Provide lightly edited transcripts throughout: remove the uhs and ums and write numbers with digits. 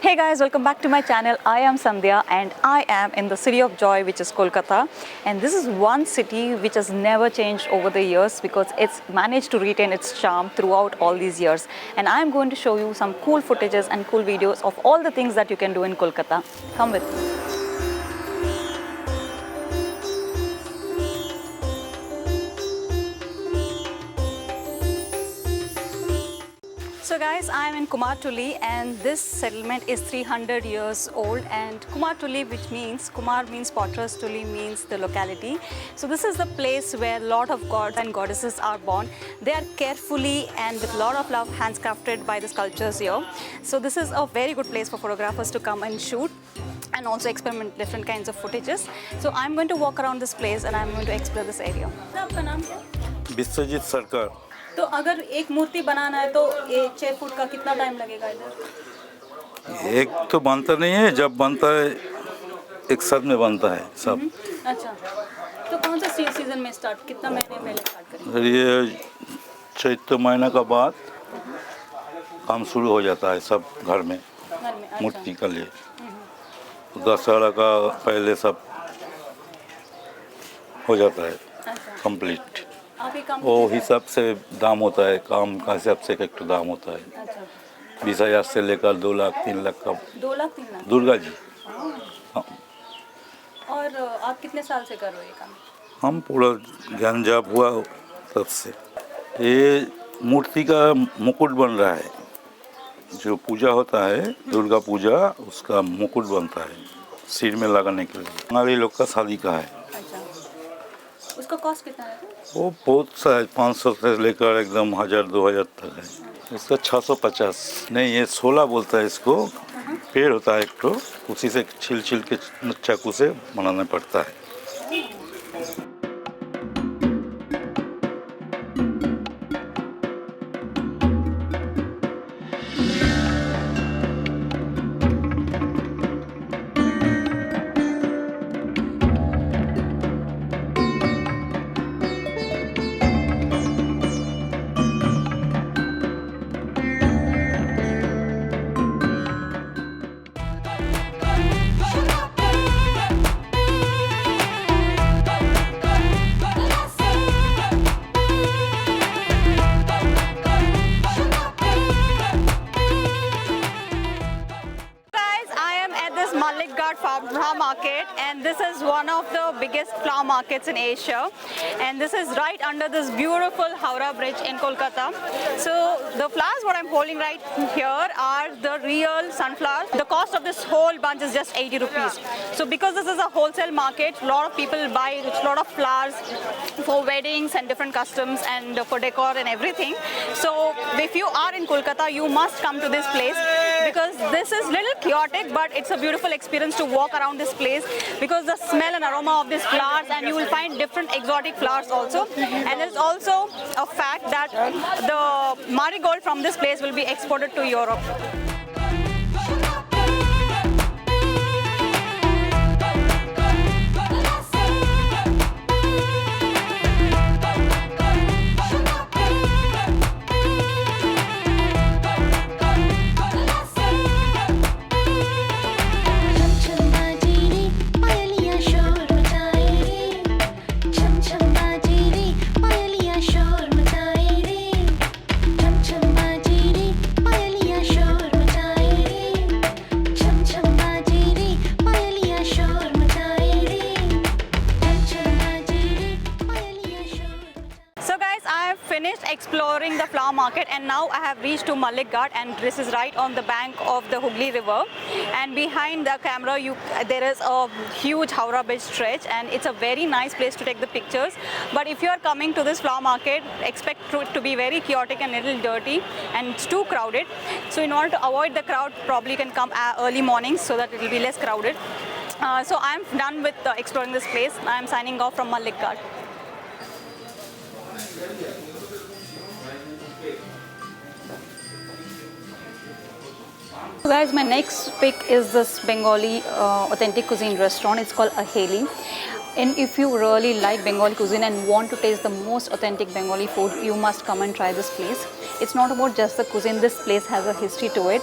Hey guys, welcome back to my channel. I am Sandhya and I am in the city of joy, which is Kolkata. And this is one city which has never changed over the years because it's managed to retain its charm throughout all these years. And I am going to show you some cool footages and cool videos of all the things that you can do in Kolkata. Come with me. So guys, I am in Kumartuli and this settlement is 300 years old, and Kumartuli, which means, Kumar means potter's, Tuli means the locality. So this is the place where a lot of gods and goddesses are born. They are carefully and with a lot of love handcrafted by the sculptures here. So this is a very good place for photographers to come and shoot and also experiment different kinds of footages. So I'm going to walk around this place and I'm going to explore this area. आपका नाम क्या? विश्वजीत सरकार। तो अगर एक मूर्ति बनाना है तो 6 foot का कितना टाइम लगेगा इधर? एक तो बनता नहीं है, जब बनता है एक साथ में बनता है सब। अच्छा, तो कौन सा सीजन में स्टार्ट, कितना महीने में स्टार्ट करें? ये चैत्र महीना का बाद काम शुरू हो जाता है सब घर में। अच्छा। मूर्ति के लिए दशहरा का पहले सब हो जाता है कंप्लीट। वो हिसाब से दाम होता है, काम का हिसाब से एक तो दाम होता है। 20,000 से लेकर 2 लाख 3 लाख का। 2 लाख 3 लाख दुर्गा जी। हाँ। और आप कितने साल से कर रहे हो ये काम? हम पूरा ज्ञान जाप हुआ तब से। ये मूर्ति का मुकुट बन रहा है, जो पूजा होता है दुर्गा पूजा, उसका मुकुट बनता है सिर में लगाने के लिए। हमारे लोग का शादी का है। अच्छा। उसका कॉस्ट कितना है? वो बहुत सा है, 500 से लेकर एकदम 1000-2000 तक है। इसका 650 नहीं, ये 16 बोलता है इसको। पेड़ होता है एक तो, उसी से छिल छिल के चाकू से बनाना पड़ता है। Mullick Ghat flower market, and this is one of the biggest flower markets in Asia, and this is right under this beautiful Howrah Bridge in Kolkata. So the flowers what I'm holding right here are the real sunflowers. The cost of this whole bunch is just 80 rupees. So because this is a wholesale market, a lot of people buy a lot of flowers for weddings and different customs and for decor and everything. So if you are in Kolkata, you must come to this place because this is little chaotic, but it's a beautiful experience to walk around this place because the smell and aroma of these flowers, and you will find different exotic flowers also. And there's also a fact that the marigold from this place will be exported to Europe. Exploring the flower market, and now I have reached to Mullick Ghat, and this is right on the bank of the Hooghly river, and behind the camera there is a huge Howrah Bridge stretch, and it's a very nice place to take the pictures. But if you are coming to this flower market, expect it to be very chaotic and a little dirty, and it's too crowded. So in order to avoid the crowd, probably you can come early mornings so that it will be less crowded. So I'm done with exploring this place. I'm signing off from Mullick Ghat. Guys, my next pick is this Bengali authentic cuisine restaurant. It's called Aaheli. And if you really like Bengali cuisine and want to taste the most authentic Bengali food, you must come and try this place. it's not about just the cuisine. This place has a history to it.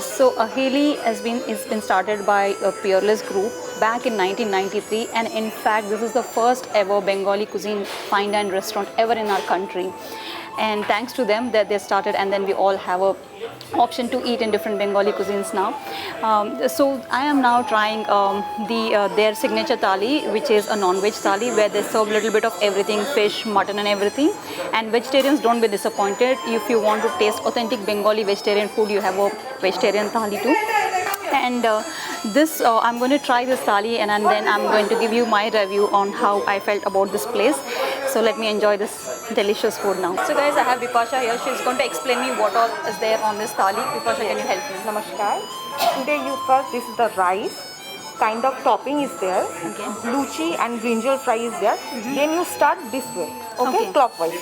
So Aaheli has been started by a peerless group back in 1993, and in fact this is the first ever Bengali cuisine fine dine restaurant ever in our country. And thanks to them that they started, and then we all have a option to eat in different Bengali cuisines now. So I am now trying their signature thali, which is a non-veg thali where they serve a little bit of everything, fish, mutton and everything. And vegetarians, don't be disappointed. If you want to taste authentic Bengali vegetarian food, you have a vegetarian thali too. And I'm going to try this thali, and then I'm going to give you my review on how I felt about this place. So let me enjoy this delicious food now. So guys, I have Bipasha here. She's going to explain me what all is there on this thali. Bipasha, can you help me? Namaskar. Today you first, this is the rice, kind of topping is there, Okay. luchi and brinjal fry is there. Then you start this way, okay, clockwise.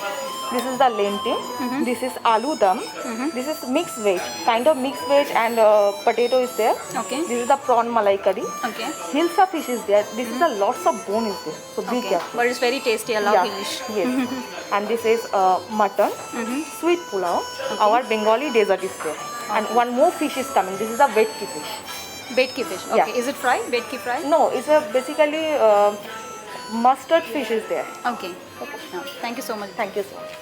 This is the lentil, this is aloo dum, this is mixed veg, kind of mixed veg and potato is there. Okay. This is the prawn malai curry. Okay. Hilsa fish is there. This is a lots of bone is there, so be Okay. careful. But it's very tasty. I love English. Yes. And this is mutton, sweet pulao. Our Bengali dessert is there. And one more fish is coming. This is the vetki fish. Betki fish. Okay. Yeah. Is it fried? Betki fried? No, it's a basically mustard fish is there. Okay. No, thank you so much. Thank you so much.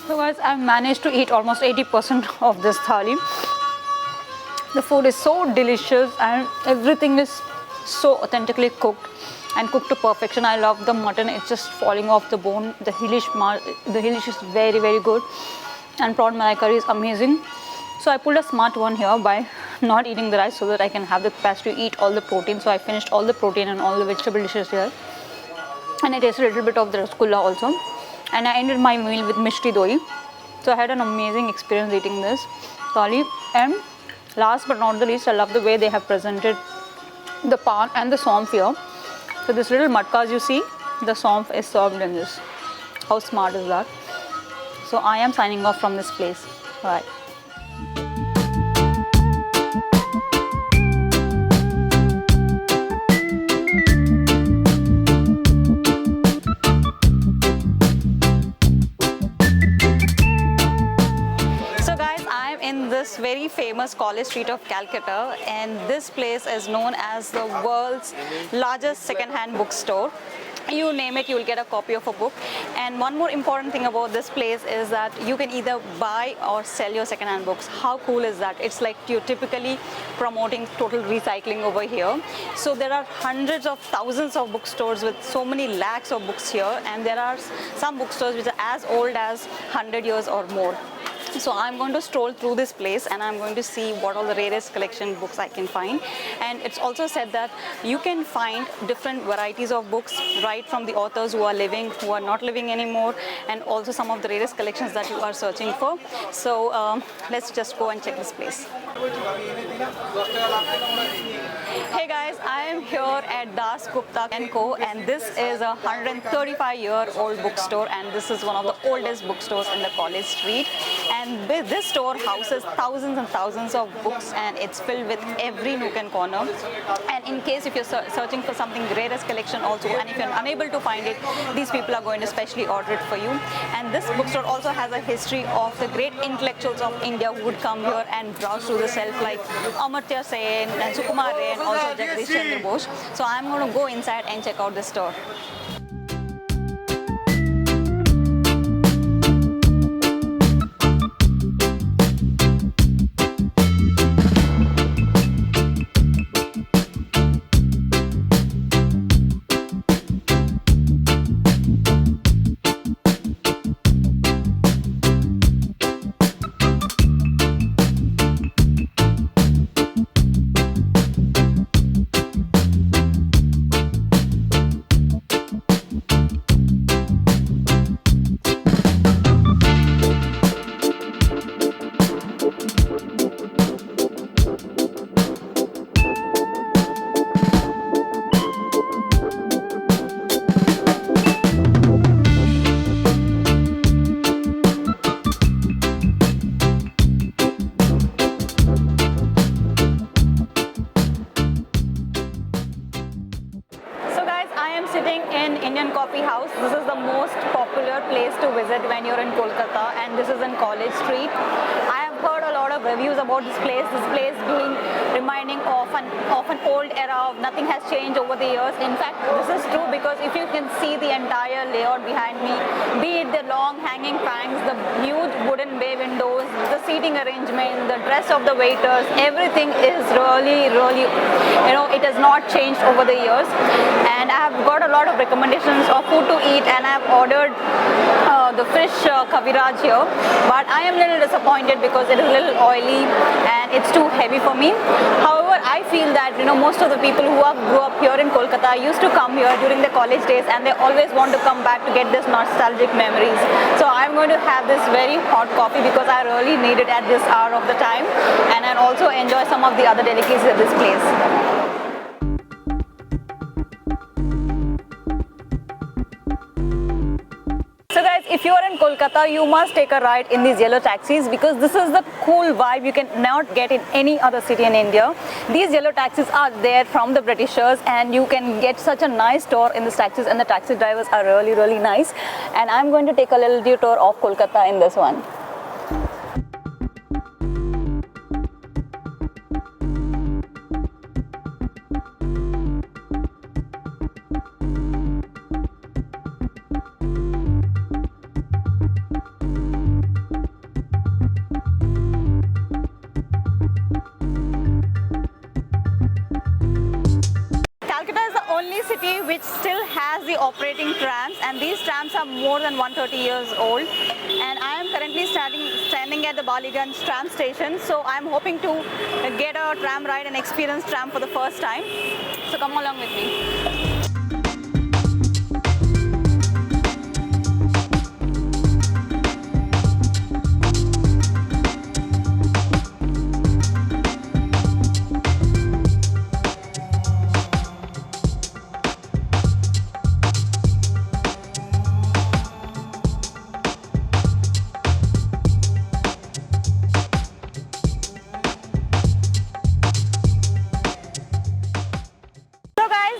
So guys, I've managed to eat almost 80% of this thali. The food is so delicious and everything is so authentically cooked and cooked to perfection. I love the mutton, it's just falling off the bone. The hilish is very, very good, and prawn malai curry is amazing. So I pulled a smart one here by not eating the rice so that I can have the capacity to eat all the protein. So I finished all the protein and all the vegetable dishes here, and I tasted a little bit of the rasgulla also. And I ended my meal with mishti doi. So I had an amazing experience eating this thali. And last but not the least, I love the way they have presented the pan and the saunf here. So this little matkas you see, the saunf is served in this. How smart is that? So I am signing off from this place. Bye. This very famous college street of Calcutta, and this place is known as the world's largest second-hand bookstore. You name it, you will get a copy of a book. And one more important thing about this place is that you can either buy or sell your second-hand books. How cool is that? It's like you're typically promoting total recycling over here. So there are hundreds of thousands of bookstores with so many lakhs of books here, and there are some bookstores which are as old as 100 years or more. So I'm going to stroll through this place and I'm going to see what all the rarest collection books I can find. And it's also said that you can find different varieties of books right from the authors who are living, who are not living anymore, and also some of the rarest collections that you are searching for. So let's just go and check this place. Hey guys, I am here at Das Gupta & Co, and this is a 135-year-old bookstore, and this is one of the oldest bookstores in the College Street. And this store houses thousands and thousands of books, and it's filled with every nook and corner. And in case if you're searching for something rarest collection also, and if you're unable to find it, these people are going to specially order it for you. And this bookstore also has a history of the great intellectuals of India who would come here and browse through the shelf, like Amartya Sen and Sukumar Ray and also Jagdish Chandra Bose. So I'm going to go inside and check out the store. am sitting in Indian Coffee House. This is the most popular place to visit when you're in Kolkata, and this is in College Street. I have heard a lot of reviews about this place being reminding of an old era. Nothing has changed over the years. In fact, this is true because if you can see the entire layout behind me, be it the long hanging fangs, the huge wooden bay windows, the seating arrangement, the dress of the waiters, everything is really, it has not changed over the years. And I have got a lot of recommendations of food to eat, and I have ordered the fish kaviraj here, but I am a little disappointed because it is a little oily and it's too heavy for me. However, I feel that most of the people who grew up here in Kolkata used to come here during the college days, and they always want to come back to get this nostalgic memories. So I'm going to have this very hot coffee because I really need it at this hour of the time, and I'll also enjoy some of the other delicacies at this place. So guys, if you are in Kolkata, you must take a ride in these yellow taxis because this is the cool vibe you can not get in any other city in India. These yellow taxis are there from the Britishers, and you can get such a nice tour in these taxis, and the taxi drivers are really nice. And I'm going to take a little detour of Kolkata in this one. Calcutta is the only city which still has the operating trams, and these trams are more than 130 years old. And I am currently standing at the Baliganj tram station, so I am hoping to get a tram ride and experience tram for the first time. So come along with me.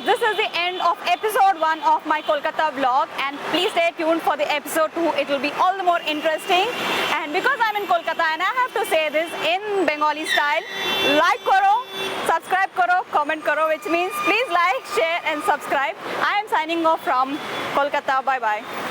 This is the end of episode 1 of my Kolkata vlog, and please stay tuned for the episode 2. It will be all the more interesting. And because I'm in Kolkata, and I have to say this in Bengali style, like karo, subscribe karo, comment karo, which means please like, share and subscribe. I am signing off from Kolkata. Bye bye.